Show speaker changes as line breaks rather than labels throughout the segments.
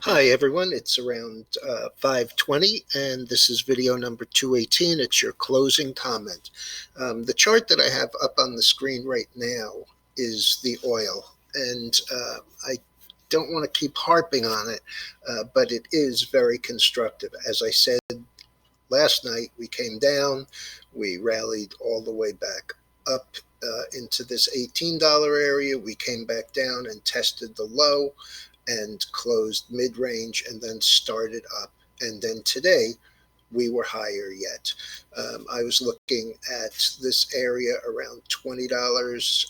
Hi everyone, it's around 5:20 and this is video number 218. It's your closing comment. The chart that I have up on the screen right now is the oil, and I don't want to keep harping on it, but it is very constructive. As I said last night, we came down, we rallied all the way back up into this $18 area. We came back down and tested the low and closed mid range and then started up. And then today we were higher yet. I was looking at this area around $20,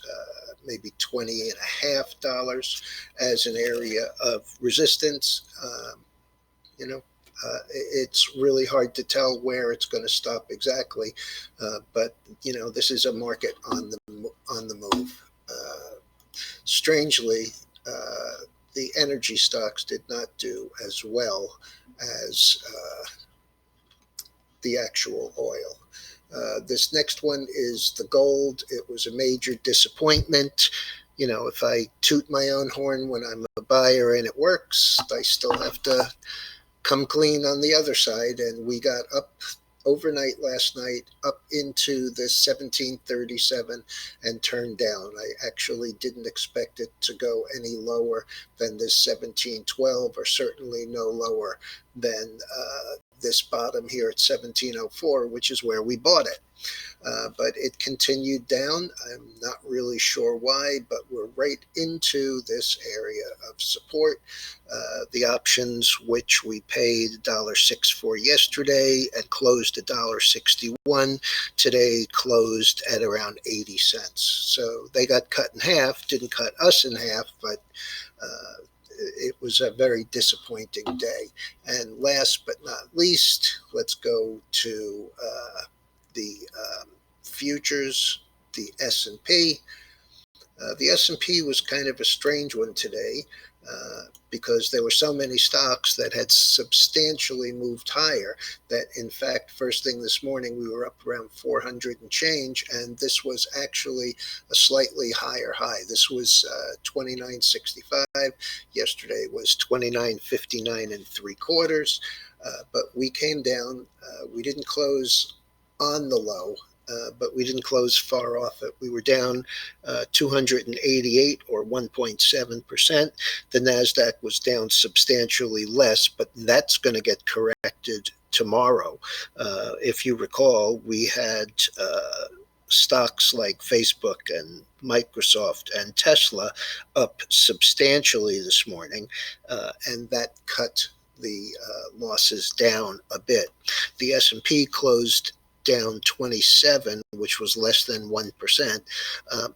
maybe $20.50 as an area of resistance. You know, it's really hard to tell where it's going to stop exactly, but this is a market on the move. Strangely, the energy stocks did not do as well as the actual oil. This next one is the gold. It was a major disappointment. If I toot my own horn when I'm a buyer and it works, I still have to come clean on the other side. And we got up overnight last night up into the 1737 and turned down. I actually didn't expect it to go any lower than this 1712, or certainly no lower than this bottom here at 1704, which is where we bought it. But it continued down. I'm not really sure why, but we're right into this area of support. The options, which we paid $1.06 for yesterday and closed $1.61, today closed at around 80 cents. So they got cut in half, didn't cut us in half, but it was a very disappointing day. And last but not least, let's go to the futures, the S&P. The S&P was kind of a strange one today because there were so many stocks that had substantially moved higher that, in fact, first thing this morning, we were up around 400 and change, and this was actually a slightly higher high. This was 29.65. Yesterday was 29.59 and three quarters, but we came down. We didn't close on the low, but we didn't close far off it. We were down 288 or 1.7%. The NASDAQ was down substantially less, but that's going to get corrected tomorrow. If you recall, we had stocks like Facebook and Microsoft and Tesla up substantially this morning, and that cut the losses down a bit. The S&P closed down 27, which was less than 1%.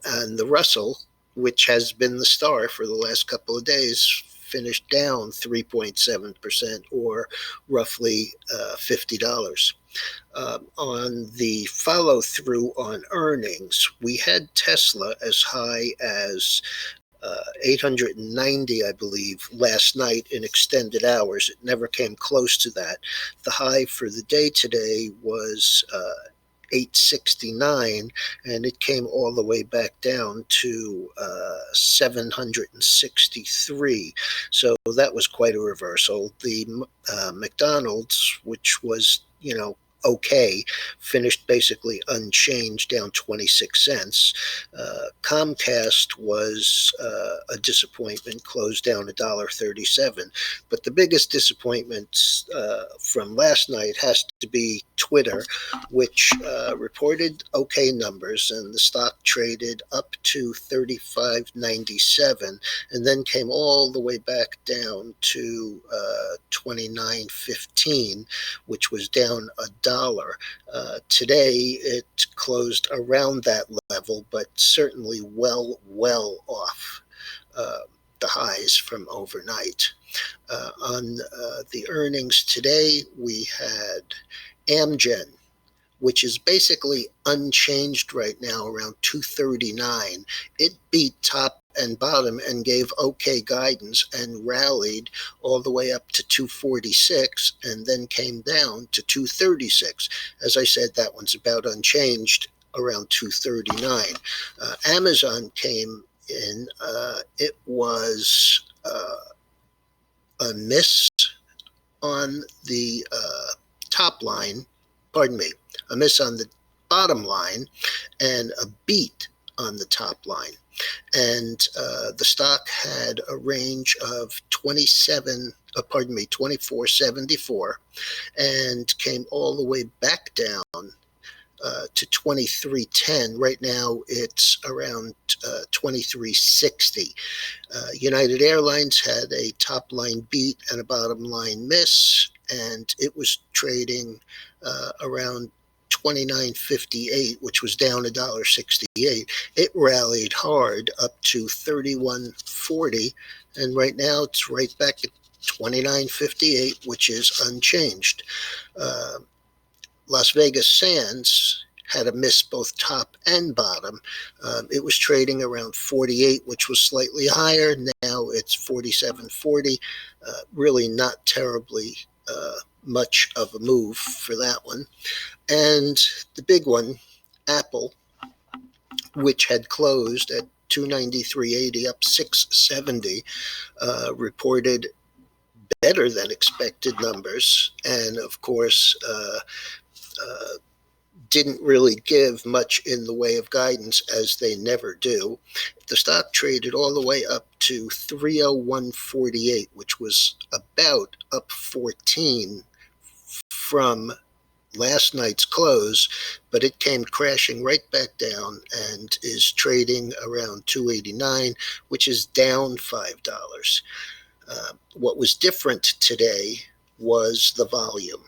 And the Russell, which has been the star for the last couple of days, finished down 3.7%, or roughly $50. On the follow through on earnings, we had Tesla as high as 890, I believe, last night in extended hours. It never came close to that. The high for the day today was 869, and it came all the way back down to 763. So that was quite a reversal. The McDonald's, which was, okay, finished basically unchanged, down 26 cents. Comcast was a disappointment, closed down $1.37. But the biggest disappointment from last night has to be Twitter, which reported okay numbers, and the stock traded up to 35.97 and then came all the way back down to 29.15, which was down $1. Today it closed around that level, but certainly well off the highs from overnight. On the earnings today, we had Amgen, which is basically unchanged right now, around 239. It beat top and bottom and gave okay guidance and rallied all the way up to 246 and then came down to 236. As I said, that one's about unchanged around 239. Amazon came in. It was a miss on the top line, pardon me, a miss on the bottom line and a beat on the top line. And the stock had a range of 2474, and came all the way back down to 2310. Right now it's around 2360. United Airlines had a top line beat and a bottom line miss, and it was trading around 29.58, which was down $1.68. It rallied hard up to 31.40, and right now it's right back at 29.58, which is unchanged. Uh, Las Vegas Sands had a miss both top and bottom. It was trading around 48, which was slightly higher. Now it's 47.40. Really not terribly much of a move for that one. And the big one, Apple, which had closed at 293.80, up 670, reported better than expected numbers, and of course didn't really give much in the way of guidance, as they never do. The stock traded all the way up to 301.48, which was about up 14 from last night's close, but it came crashing right back down and is trading around 289, which is down $5. What was different today was the volume.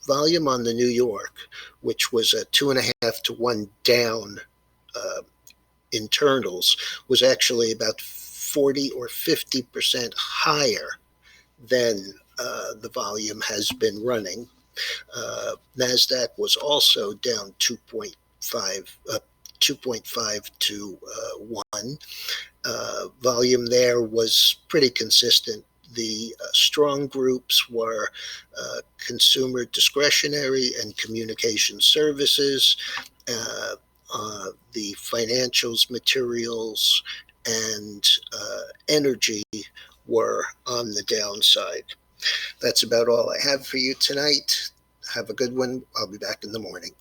Volume on the New York, which was a 2.5 to 1 down internals, was actually about 40 or 50% higher than the volume has been running. NASDAQ was also down 2.5 to 1. Volume there was pretty consistent. The strong groups were consumer discretionary and communication services, the financials, materials, and energy were on the downside. That's about all I have for you tonight. Have a good one. I'll be back in the morning.